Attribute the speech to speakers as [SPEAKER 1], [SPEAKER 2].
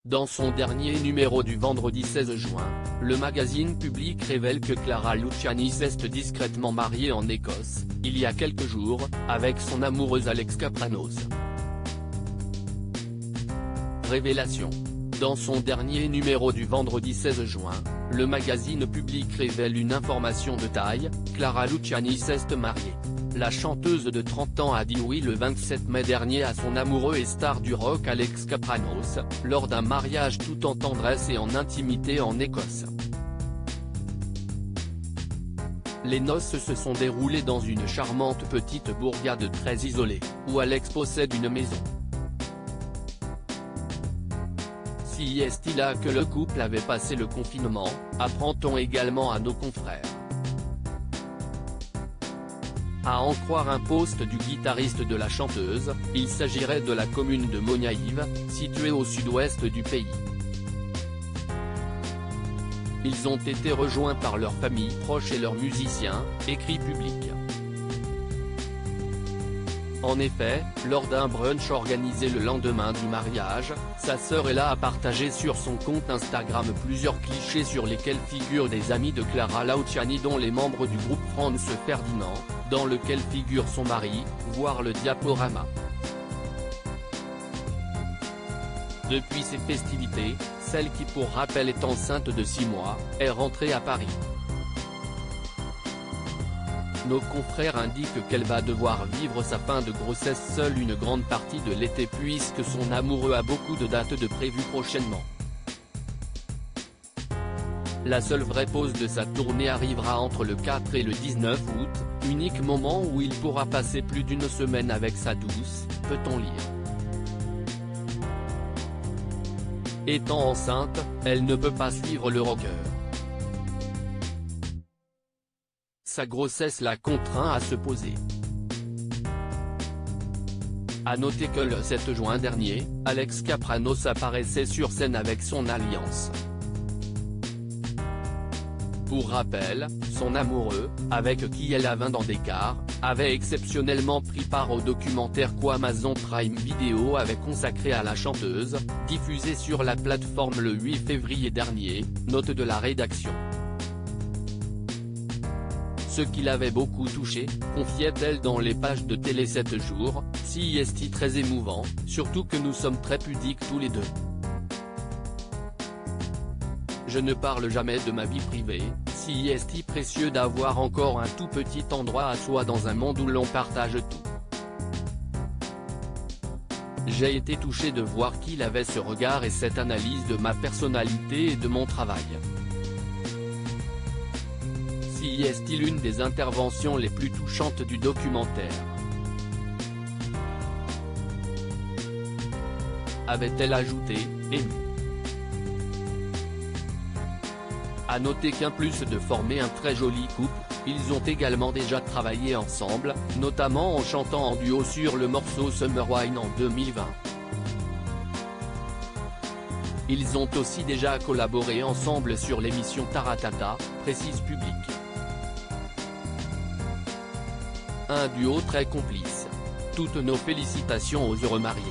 [SPEAKER 1] Dans son dernier numéro du vendredi 16 juin, le magazine Public révèle que Clara Luciani s'est discrètement mariée en Écosse, il y a quelques jours, avec son amoureuse Alex Kapranos. Révélation. Dans son dernier numéro du vendredi 16 juin, le magazine Public révèle une information de taille, Clara Luciani s'est mariée. La chanteuse de 30 ans a dit oui le 27 mai dernier à son amoureux et star du rock Alex Kapranos, lors d'un mariage tout en tendresse et en intimité en Écosse. Les noces se sont déroulées dans une charmante petite bourgade très isolée, où Alex possède une maison. Si est-il là que le couple avait passé le confinement, apprend-on également à nos confrères. À en croire un post du guitariste de la chanteuse, il s'agirait de la commune de Monaïve, située au sud-ouest du pays. Ils ont été rejoints par leurs familles proches et leurs musiciens, écrit Public. En effet, lors d'un brunch organisé le lendemain du mariage, sa sœur Ella a partagé sur son compte Instagram plusieurs clichés sur lesquels figurent des amis de Clara Luciani dont les membres du groupe Franz Ferdinand, dans lequel figure son mari, voire le diaporama. Depuis ces festivités, celle qui pour rappel est enceinte de 6 mois, est rentrée à Paris. Nos confrères indiquent qu'elle va devoir vivre sa fin de grossesse seule une grande partie de l'été puisque son amoureux a beaucoup de dates de prévues prochainement. La seule vraie pause de sa tournée arrivera entre le 4 et le 19 août, unique moment où il pourra passer plus d'une semaine avec sa douce, peut-on lire. Étant enceinte, elle ne peut pas suivre le rocker. Sa grossesse l'a contraint à se poser. À noter que le 7 juin dernier, Alex Kapranos apparaissait sur scène avec son alliance. Pour rappel, son amoureux, avec qui elle a 20 ans d'écart, avait exceptionnellement pris part au documentaire qu'Amazon Prime Video avait consacré à la chanteuse, diffusé sur la plateforme le 8 février dernier, note de la rédaction. Ce qui l'avait beaucoup touché, confiait-elle dans les pages de Télé 7 jours, si est très émouvant, surtout que nous sommes très pudiques tous les deux. Je ne parle jamais de ma vie privée, si est précieux d'avoir encore un tout petit endroit à soi dans un monde où l'on partage tout. J'ai été touché de voir qu'il avait ce regard et cette analyse de ma personnalité et de mon travail. Si est l'une des interventions les plus touchantes du documentaire. Avait-elle ajouté, émue. À noter qu'en plus de former un très joli couple, ils ont également déjà travaillé ensemble, notamment en chantant en duo sur le morceau Summer Wine en 2020. Ils ont aussi déjà collaboré ensemble sur l'émission Taratata, précise Public. Un duo très complice. Toutes nos félicitations aux heureux mariés.